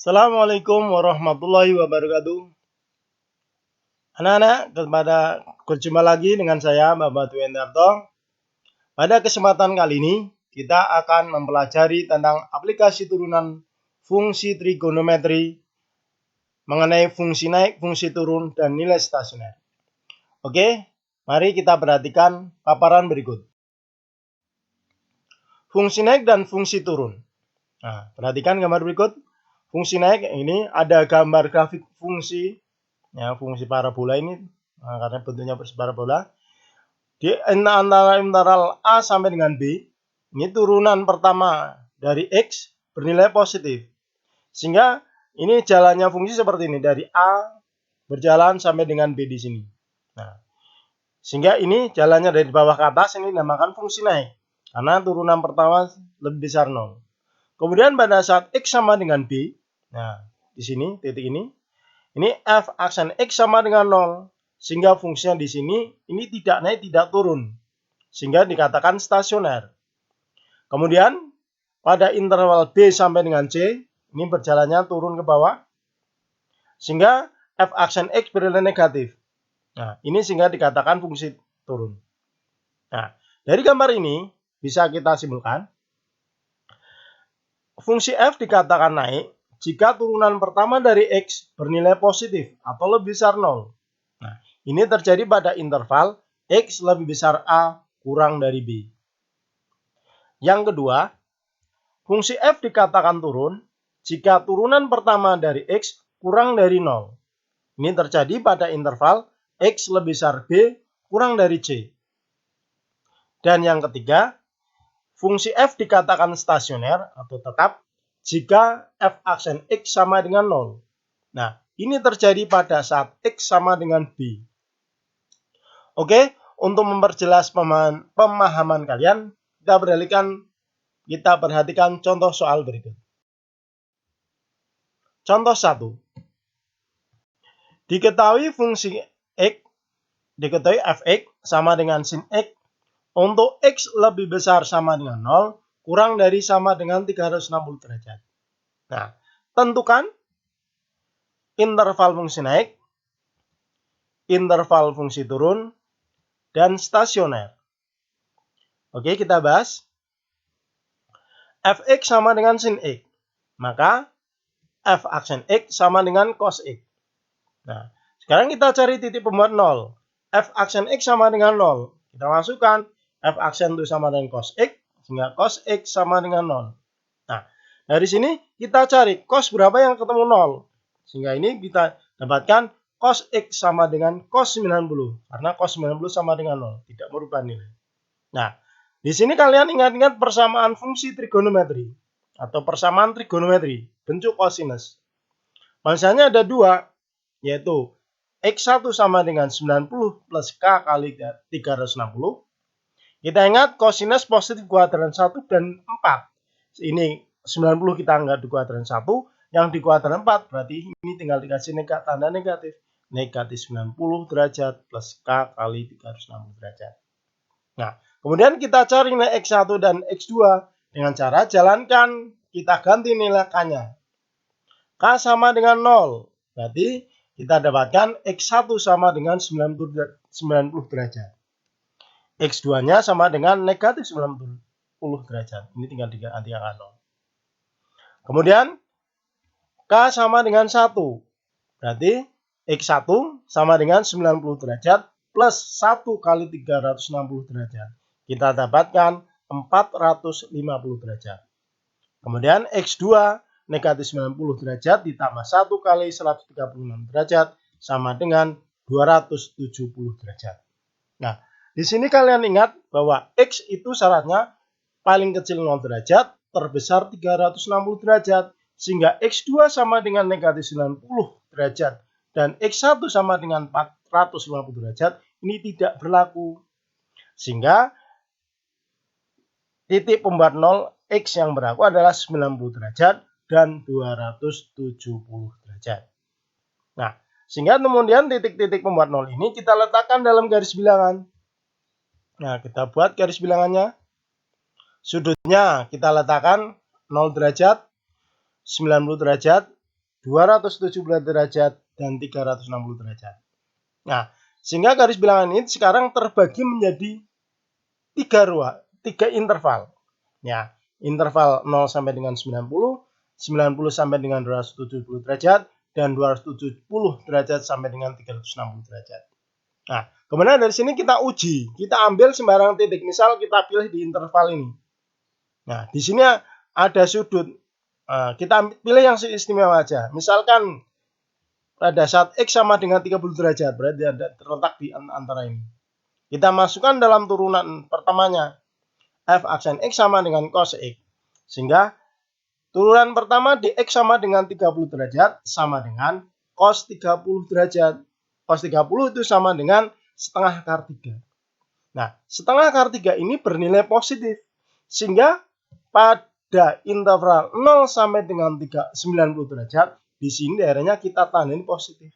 Assalamualaikum warahmatullahi wabarakatuh. Anak-anak, berjumpa lagi dengan saya, Bapak Dwiendarto. Pada kesempatan kali ini, kita akan mempelajari tentang aplikasi turunan fungsi trigonometri mengenai fungsi naik, fungsi turun, dan nilai stasioner. Oke, mari kita perhatikan paparan berikut. Fungsi naik dan fungsi turun. Nah, perhatikan gambar berikut. Fungsi naik ini ada gambar grafik fungsi, ya, fungsi parabola ini, karena bentuknya parabola. Di antara interval A sampai dengan B, ini turunan pertama dari X bernilai positif. Sehingga ini jalannya fungsi seperti ini, dari A berjalan sampai dengan B di sini. Nah, sehingga ini jalannya dari bawah ke atas, ini dinamakan fungsi naik. Karena turunan pertama lebih besar 0. Kemudian pada saat X sama dengan B, nah di sini titik ini f aksen X sama dengan 0. Sehingga fungsinya di sini ini tidak naik, tidak turun. Sehingga dikatakan stasioner. Kemudian pada interval B sampai dengan C, ini berjalannya turun ke bawah. Sehingga f aksen X bernilai negatif. Nah, ini sehingga dikatakan fungsi turun. Nah, dari gambar ini bisa kita simpulkan fungsi f dikatakan naik jika turunan pertama dari X bernilai positif atau lebih besar 0. Nah, ini terjadi pada interval X lebih besar A kurang dari B. Yang kedua, fungsi f dikatakan turun jika turunan pertama dari X kurang dari 0. Ini terjadi pada interval X lebih besar B kurang dari C. Dan yang ketiga, fungsi f dikatakan stasioner atau tetap jika f aksen X sama dengan 0. Nah, ini terjadi pada saat X sama dengan B. Oke, untuk memperjelas pemahaman kalian, kita perhatikan contoh soal berikut. Contoh 1. Diketahui fungsi X, diketahui fx sama dengan sin X untuk X lebih besar sama dengan 0, kurang dari sama dengan 360 derajat. Nah, tentukan interval fungsi naik, interval fungsi turun, dan stasioner. Oke, kita bahas. Fx sama dengan sin X. Maka f aksen X sama dengan cos X. Nah, sekarang kita cari titik pembuat 0. F aksen X sama dengan 0. Kita masukkan f aksen itu sama dengan cos X, sehingga cos X sama dengan 0. Nah, dari sini kita cari cos berapa yang ketemu 0. Sehingga ini kita dapatkan cos X sama dengan cos 90. Karena cos 90 sama dengan 0. Tidak merubah nilai. Nah, di sini kalian ingat-ingat persamaan fungsi trigonometri. Atau persamaan trigonometri. Bentuk kosinus. Misalnya ada dua. Yaitu X1 sama dengan 90 plus K kali 360. Kita ingat kosinus positif kuadran 1 dan 4. Ini 90 kita anggap di kuadran 1. Yang di kuadran 4 berarti ini tinggal dikasih tanda negatif. Negatif 90 derajat plus K kali 360 derajat. Nah, kemudian kita cari nilai X1 dan X2 dengan cara jalankan, kita ganti nilai K-nya. K sama dengan 0. Berarti kita dapatkan X1 sama dengan 90 derajat. X2-nya sama dengan negatif 90 derajat. Ini tinggal diganti angka 0. Kemudian K sama dengan 1. Berarti X1 sama dengan 90 derajat plus 1 kali 360 derajat. Kita dapatkan 450 derajat. Kemudian X2 negatif 90 derajat ditambah 1 kali 136 derajat sama dengan 270 derajat. Nah, di sini kalian ingat bahwa X itu syaratnya paling kecil 0 derajat, terbesar 360 derajat. Sehingga X2 sama dengan negatif 90 derajat dan X1 sama dengan 450 derajat ini tidak berlaku. Sehingga titik pembuat 0 X yang berlaku adalah 90 derajat dan 270 derajat. Nah, sehingga kemudian titik-titik pembuat 0 ini kita letakkan dalam garis bilangan. Nah, kita buat garis bilangannya. Sudutnya kita letakkan 0 derajat, 90 derajat, 270 derajat, dan 360 derajat. Nah, sehingga garis bilangan ini sekarang terbagi menjadi tiga interval. Ya, interval 0 sampai dengan 90, 90 sampai dengan 270 derajat, dan 270 derajat sampai dengan 360 derajat. Nah, kemudian dari sini kita uji, kita ambil sembarang titik. Misal kita pilih di interval ini. Nah, di sini ada sudut. Kita pilih yang istimewa aja. Misalkan pada saat X sama dengan 30 derajat, berarti ada terletak di antara ini. Kita masukkan dalam turunan pertamanya. F aksen X sama dengan cos X. Sehingga turunan pertama di X sama dengan 30 derajat sama dengan cos 30 derajat. Cos 30 itu sama dengan setengah akar 3. Nah, setengah akar 3 ini bernilai positif. Sehingga pada interval 0 sampai dengan 90 derajat, di sini daerahnya kita tandain positif.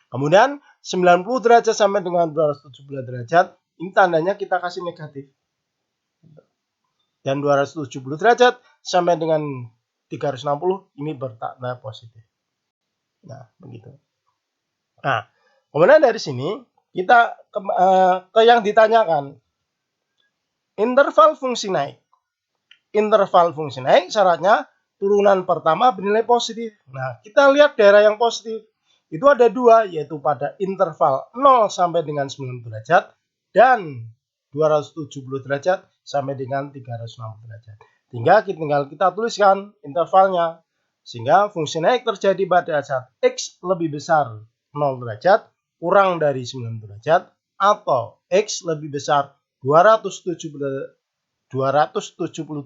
Kemudian 90 derajat sampai dengan 270 derajat, ini tandanya kita kasih negatif. Dan 270 derajat sampai dengan 360 ini bertanda positif. Nah, begitu. Nah, kemudian dari sini kita ke yang ditanyakan. Interval fungsi naik. Interval fungsi naik syaratnya turunan pertama bernilai positif. Nah, kita lihat daerah yang positif. Itu ada dua, yaitu pada interval 0 sampai dengan 90 derajat dan 270 derajat sampai dengan 360 derajat. Tinggal kita tuliskan intervalnya. Sehingga fungsi naik terjadi pada saat X lebih besar 0 derajat kurang dari 90 derajat atau X lebih besar 270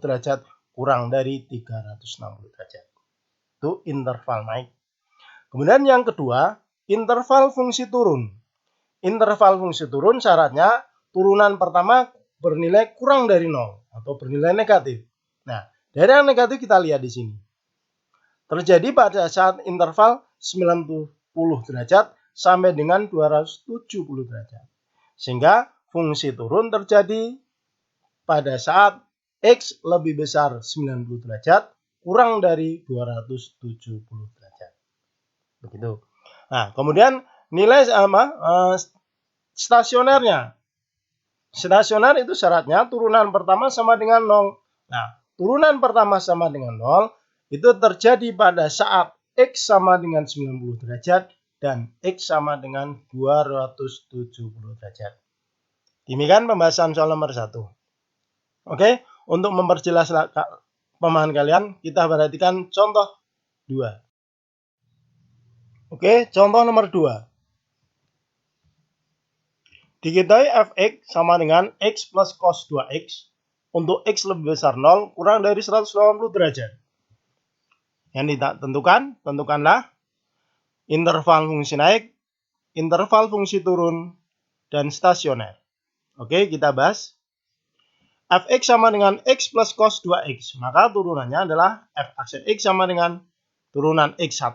derajat kurang dari 360 derajat. Itu interval naik. Kemudian yang kedua, interval fungsi turun. Interval fungsi turun syaratnya turunan pertama bernilai kurang dari 0 atau bernilai negatif. Nah, dari yang negatif kita lihat di sini. Terjadi pada saat interval 90 derajat sampai dengan 270 derajat. Sehingga fungsi turun terjadi pada saat X lebih besar 90 derajat kurang dari 270 derajat. Begitu. Nah, kemudian nilai stasionernya. Stasioner itu syaratnya turunan pertama sama dengan 0. Nah, turunan pertama sama dengan 0 itu terjadi pada saat X sama dengan 90 derajat dan X sama dengan 270 derajat. Demikian pembahasan soal nomor 1. Oke, untuk memperjelas pemahaman kalian, kita perhatikan contoh 2. Oke, contoh nomor 2. Diketahui fx sama dengan x plus cos 2x untuk x lebih besar 0 kurang dari 180 derajat. Yang tentukanlah interval fungsi naik, interval fungsi turun, dan stasioner. Oke, kita bahas. Fx sama dengan x plus cos 2x. Maka turunannya adalah f aksen x sama dengan turunan x1,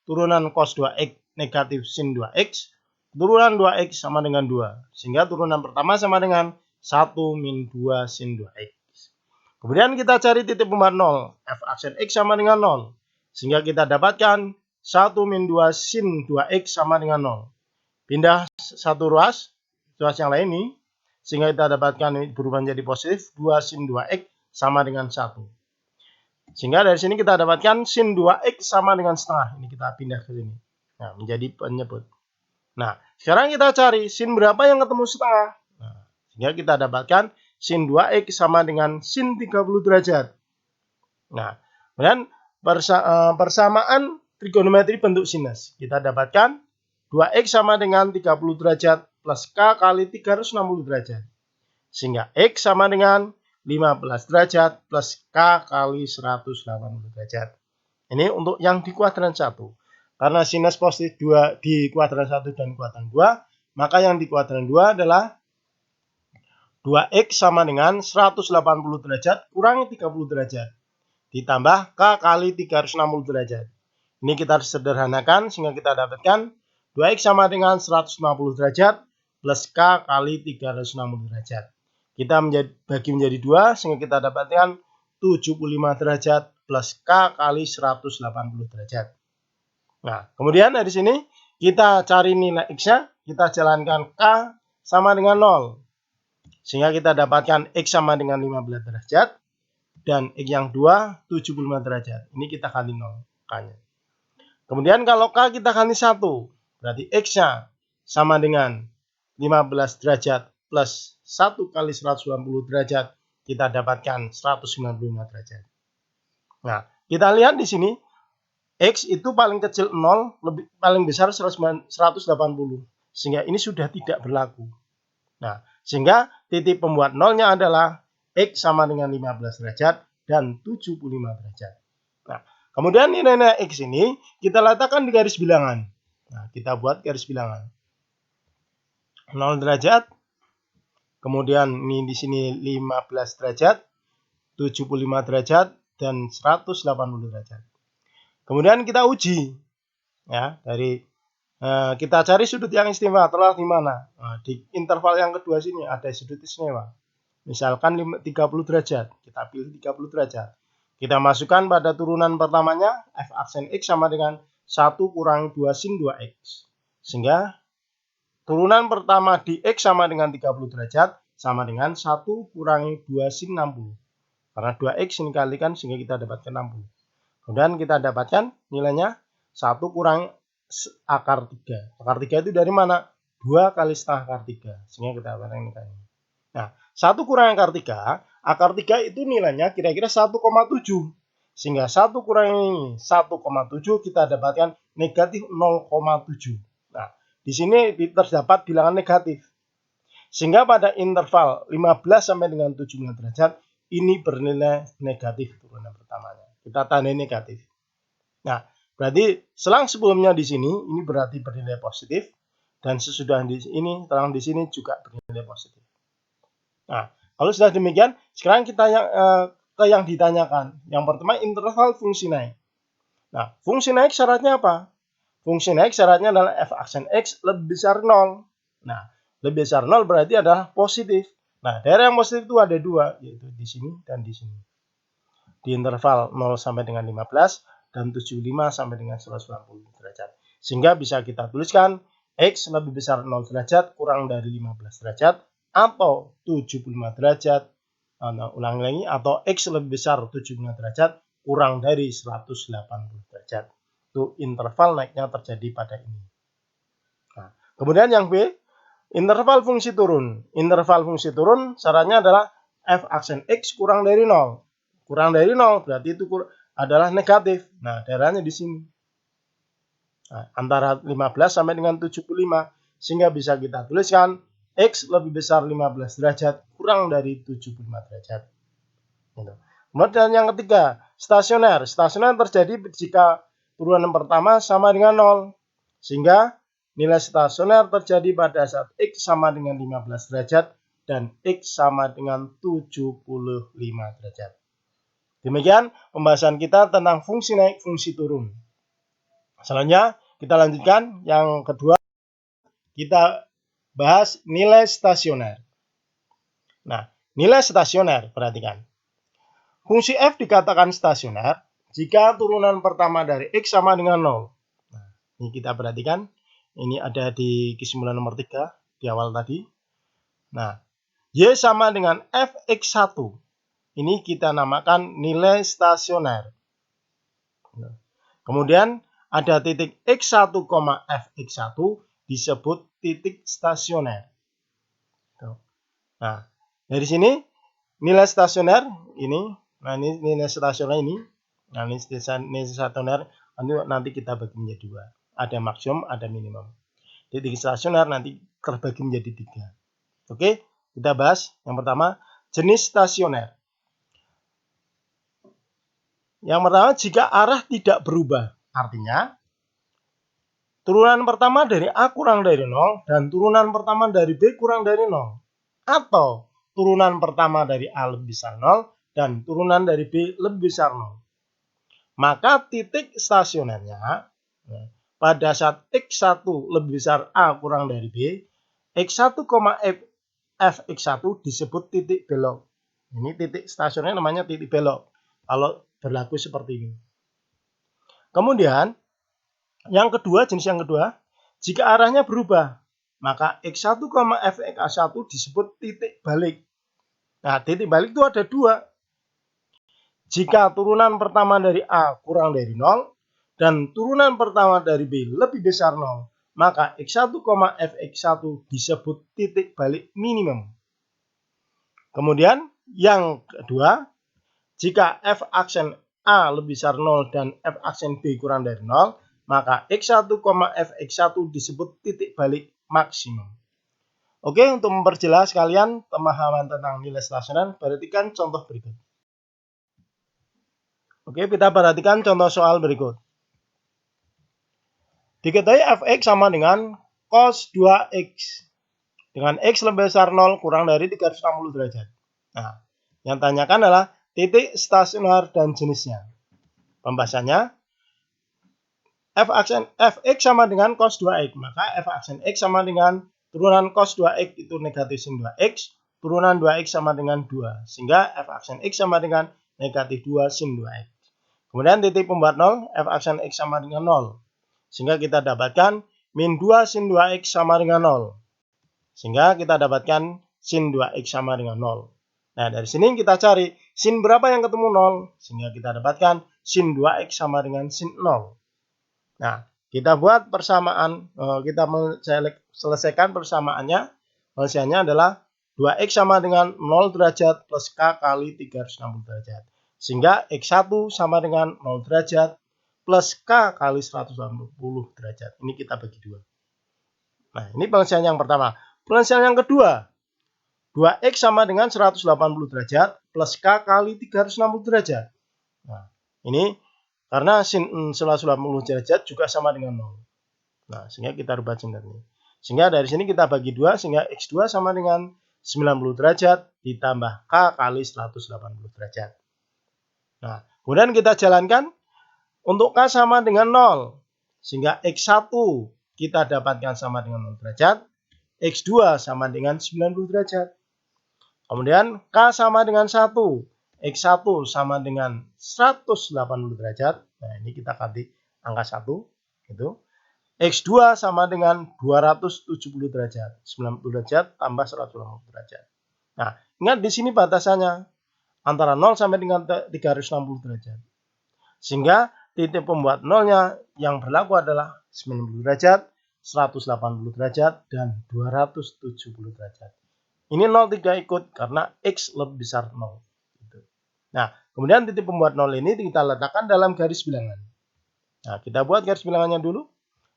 turunan cos 2x negatif sin 2x, turunan 2x sama dengan 2. Sehingga turunan pertama sama dengan 1 min 2 sin 2x. Kemudian kita cari titik pembuat 0. F aksen x sama dengan 0. Sehingga kita dapatkan 1 min 2 sin 2x sama dengan 0. Pindah satu ruas yang lain ini. Sehingga kita dapatkan berubah menjadi positif 2 sin 2x sama dengan 1. Sehingga dari sini kita dapatkan sin 2x sama dengan setengah. Ini kita pindah ke sini. Nah, menjadi penyebut. Nah, sekarang kita cari sin berapa yang ketemu setengah. Nah, sehingga kita dapatkan sin 2x sama dengan sin 30 derajat. Nah, kemudian persamaan trigonometri bentuk sinus. Kita dapatkan 2x sama dengan 30 derajat plus K kali 360 derajat. Sehingga X sama dengan 15 derajat plus K kali 180 derajat. Ini untuk yang di kuadran 1. Karena sinus positif 2 di kuadran 1 dan kuadran 2, maka yang di kuadran 2 adalah 2X sama dengan 180 derajat kurangi 30 derajat. Ditambah K kali 360 derajat. Ini kita sederhanakan sehingga kita dapatkan 2X sama dengan 150 derajat plus K kali 360 derajat. Kita bagi menjadi 2 sehingga kita dapatkan 75 derajat plus K kali 180 derajat. Nah, kemudian dari sini kita cari nilai X-nya, kita jalankan K sama dengan 0. Sehingga kita dapatkan X sama dengan 15 derajat, dan X yang 2, 75 derajat. Ini kita kali 0, K-nya. Kemudian kalau K kita kali 1, berarti X-nya sama dengan 15 derajat plus 1 kali 180 derajat, kita dapatkan 195 derajat. Nah, kita lihat di sini, X itu paling kecil 0, paling besar 180. Sehingga ini sudah tidak berlaku. Nah, sehingga titik pembuat nolnya adalah X sama dengan 15 derajat dan 75 derajat. Nah, kemudian nilai X ini kita letakkan di garis bilangan. Nah, kita buat garis bilangan. 0 derajat, kemudian ini di sini 15 derajat, 75 derajat, dan 180 derajat. Kemudian kita uji, ya, dari kita cari sudut yang istimewa terletak di mana. Nah, di interval yang kedua sini ada sudut istimewa. Misalkan 30 derajat, kita pilih 30 derajat. Kita masukkan pada turunan pertamanya, f aksen X sama dengan 1 kurangi 2 sin 2X. Sehingga turunan pertama di X sama dengan 30 derajat, sama dengan 1 kurangi 2 sin 60. Karena 2X ini kalikan sehingga kita dapatkan 60. Kemudian kita dapatkan nilainya 1 kurangi akar 3. Akar 3 itu dari mana? 2 kali setengah akar 3. Sehingga kita dapatkan nilainya. Nah, 1 kurangi akar 3 itu nilainya kira-kira 1,7. Sehingga 1 kurangi 1,7 kita dapatkan negatif 0,7. Nah, di sini terdapat bilangan negatif. Sehingga pada interval 15 sampai dengan 75 derajat, ini bernilai negatif turunan pertamanya. Kita tandai negatif. Nah, berarti selang sebelumnya di sini ini berarti bernilai positif, dan sesudah di ini selang di sini juga bernilai positif. Nah, kalau sudah demikian, sekarang kita ke yang ditanyakan. Yang pertama interval fungsi naik. Nah, fungsi naik syaratnya apa? Fungsi naik syaratnya adalah f aksen X lebih besar 0. Nah, lebih besar 0 berarti adalah positif. Nah, daerah yang positif itu ada dua, yaitu di sini dan di sini. Di interval 0 sampai dengan 15 dan 75 sampai dengan 180 derajat. Sehingga bisa kita tuliskan X lebih besar 0 derajat kurang dari 15 derajat atau 75 derajat. Ulang lagi, atau X lebih besar 75 derajat kurang dari 180 derajat. Itu interval naiknya terjadi pada ini. Nah, kemudian yang B, interval fungsi turun. Interval fungsi turun syaratnya adalah f aksen X kurang dari 0. Kurang dari 0 berarti itu adalah negatif. Nah, daerahnya di sini. Nah, antara 15 sampai dengan 75. Sehingga bisa kita tuliskan X lebih besar 15 derajat kurang dari 75 derajat. Kemudian yang ketiga, stasioner. Stasioner terjadi jika turunan pertama sama dengan 0. Sehingga nilai stasioner terjadi pada saat X sama dengan 15 derajat dan X sama dengan 75 derajat. Demikian pembahasan kita tentang fungsi naik, fungsi turun. Selanjutnya kita lanjutkan yang kedua, kita bahas nilai stasioner. Nah, nilai stasioner, perhatikan. Fungsi f dikatakan stasioner jika turunan pertama dari X sama dengan 0. Nah, ini kita perhatikan, ini ada di kesimpulan nomor 3 di awal tadi. Nah, Y sama dengan fx1. Ini kita namakan nilai stasioner. Kemudian ada titik x1, fx1 disebut titik stasioner. Nah, dari sini nilai stasioner ini, nah ini nilai stasioner ini, nah ini nilai stasioner nanti kita bagi menjadi dua. Ada maksimum, ada minimum. Titik stasioner nanti terbagi menjadi 3. Oke, kita bahas yang pertama jenis stasioner. Yang pertama, jika arah tidak berubah, artinya turunan pertama dari A kurang dari 0 dan turunan pertama dari B kurang dari 0. Atau turunan pertama dari A lebih besar 0 dan turunan dari B lebih besar 0. Maka titik stasionernya pada saat X1 lebih besar A kurang dari B, X1, fx1 disebut titik belok. Ini titik stasioner namanya titik belok. Kalau berlaku seperti ini. Kemudian yang kedua, jenis yang kedua, jika arahnya berubah, maka X1, fx1 disebut titik balik. Nah, titik balik itu ada dua. Jika turunan pertama dari A kurang dari 0 dan turunan pertama dari B lebih besar 0, maka X1, fx1 disebut titik balik minimum. Kemudian yang kedua, jika f aksen A lebih besar 0 dan f aksen B kurang dari 0, maka X1, fx1 disebut titik balik maksimum. Oke, untuk memperjelas kalian pemahaman tentang nilai stasioner, perhatikan contoh berikut. Oke, kita perhatikan contoh soal berikut. Diketahui fx sama dengan cos 2x dengan x lebih besar 0 kurang dari 360 derajat. Nah, yang tanyakan adalah titik stasioner dan jenisnya. Pembahasannya, fx sama dengan cos 2x, maka f aksen x sama dengan turunan cos 2x itu negatif sin 2x, turunan 2x sama dengan 2, sehingga f aksen x sama dengan negatif 2 sin 2x. Kemudian titik pembuat 0, f aksen x sama dengan 0. Sehingga kita dapatkan min 2 sin 2x sama dengan 0. Sehingga kita dapatkan sin 2x sama dengan 0. Nah, dari sini kita cari sin berapa yang ketemu 0. Sehingga kita dapatkan sin 2x sama dengan sin 0. Nah, kita buat persamaan, kita selesaikan persamaannya. Hasilnya adalah 2x sama dengan 0 derajat plus k kali 360 derajat. Sehingga x1 sama dengan 0 derajat plus k kali 180 derajat. Ini kita bagi dua. Nah, ini penyelesaian yang pertama. Penyelesaian yang kedua, 2x sama dengan 180 derajat plus k kali 360 derajat. Nah, ini karena sin 180 derajat juga sama dengan 0. Nah, sehingga kita rubah simetri. Sehingga dari sini kita bagi dua, sehingga x2 sama dengan 90 derajat ditambah k kali 180 derajat. Nah, kemudian kita jalankan untuk k sama dengan 0. Sehingga x1 kita dapatkan sama dengan 0 derajat. X2 sama dengan 90 derajat. Kemudian k sama dengan 1. X1 sama dengan 180 derajat. Nah, ini kita ganti angka 1. Gitu. X2 sama dengan 270 derajat. 90 derajat tambah 180 derajat. Nah, ingat di sini batasannya antara 0 sampai dengan 360 derajat. Sehingga titik pembuat 0-nya yang berlaku adalah 90 derajat, 180 derajat, dan 270 derajat. Ini 0 tidak ikut karena X lebih besar 0. Nah, kemudian titik pembuat 0 ini kita letakkan dalam garis bilangan. Nah, kita buat garis bilangannya dulu.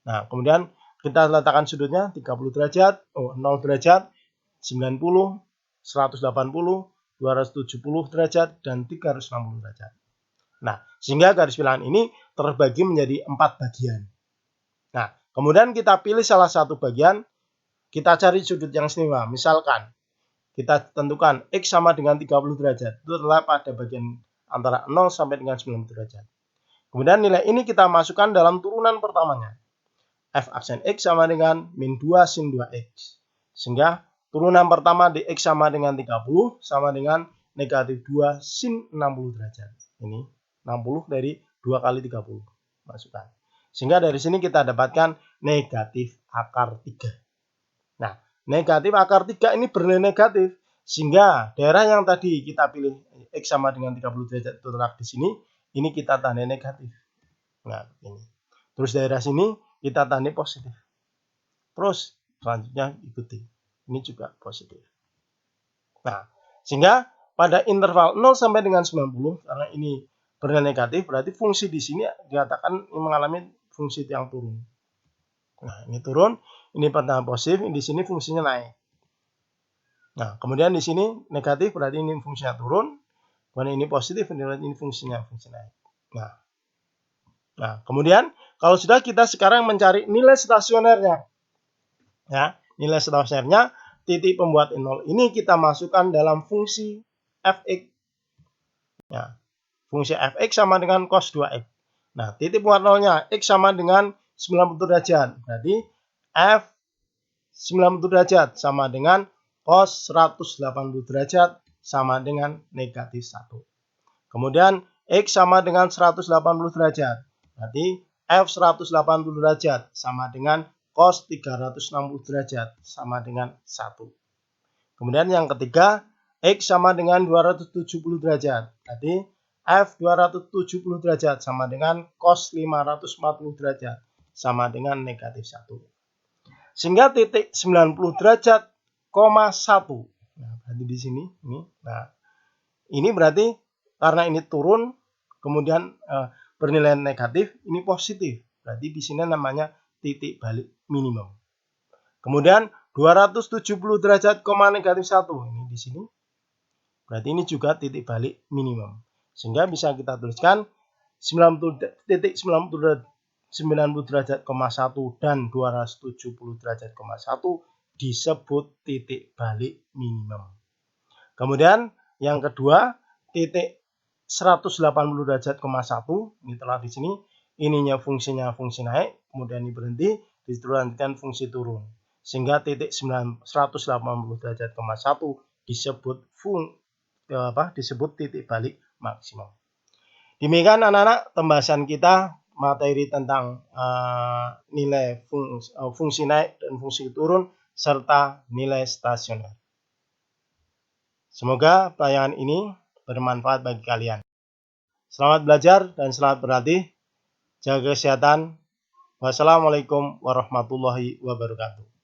Nah, kemudian kita letakkan sudutnya 30 derajat, 0 derajat, 90, 180, 270 derajat, dan 360 derajat. Nah, sehingga garis bilangan ini terbagi menjadi 4 bagian. Nah, kemudian kita pilih salah satu bagian, kita cari sudut yang istimewa. Misalkan, kita tentukan X sama dengan 30 derajat. Itu adalah pada bagian antara 0 sampai dengan 90 derajat. Kemudian nilai ini kita masukkan dalam turunan pertamanya. F aksen X sama dengan min 2 sin 2X. Sehingga turunan pertama di X sama dengan 30 sama dengan negatif 2 sin 60 derajat. Ini 60 dari 2 kali 30. Masukkan. Sehingga dari sini kita dapatkan negatif akar 3. Nah, negatif akar 3 ini bernilai negatif. Sehingga daerah yang tadi kita pilih X sama dengan 30 derajat itu terletak di sini. Ini kita tandai negatif. Nah, ini. Terus daerah sini kita tandai positif. Terus selanjutnya ikuti. Ini juga positif. Nah, sehingga pada interval 0 sampai dengan 90, karena ini bernilai negatif, berarti fungsi di sini dikatakan mengalami fungsi yang turun. Nah, ini turun, ini pertama positif, di sini fungsinya naik. Nah, kemudian di sini negatif, berarti ini fungsinya turun. Kemudian ini positif, berarti ini fungsinya naik. Nah, kemudian kalau sudah kita sekarang mencari nilai stasionernya. Ya, nilai stasionernya titik pembuat 0 ini kita masukkan dalam fungsi fx. Ya, fungsi fx sama dengan cos 2x. Nah, titik pembuat 0-nya x sama dengan 90 derajat. Berarti f 90 derajat sama dengan cos 180 derajat sama dengan negatif 1. Kemudian X sama dengan 180 derajat. Berarti F 180 derajat sama dengan cos 360 derajat sama dengan 1. Kemudian yang ketiga, X sama dengan 270 derajat. Berarti F 270 derajat sama dengan cos 540 derajat sama dengan negatif 1. Sehingga titik 90 derajat, 1. Nah, berarti di sini ini. Nah, ini berarti karena ini turun kemudian bernilai negatif, ini positif. Berarti di sini namanya titik balik minimum. Kemudian 270 derajat, negatif 1. Ini di sini. Berarti ini juga titik balik minimum. Sehingga bisa kita tuliskan 90 derajat, 1 dan 270 derajat, 1 disebut titik balik minimum. Kemudian yang kedua, titik 180 derajat, 1 ini telah di sini, ininya fungsinya fungsi naik, kemudian ini berhenti, dilanjutkan fungsi turun. Sehingga titik 180 derajat, 1 disebut titik balik maksimum. Demikian anak-anak pembahasan kita materi tentang nilai fungsi naik dan fungsi turun serta nilai stasioner. Semoga tayangan ini bermanfaat bagi kalian. Selamat belajar dan selamat berlatih. Jaga kesehatan. Wassalamualaikum warahmatullahi wabarakatuh.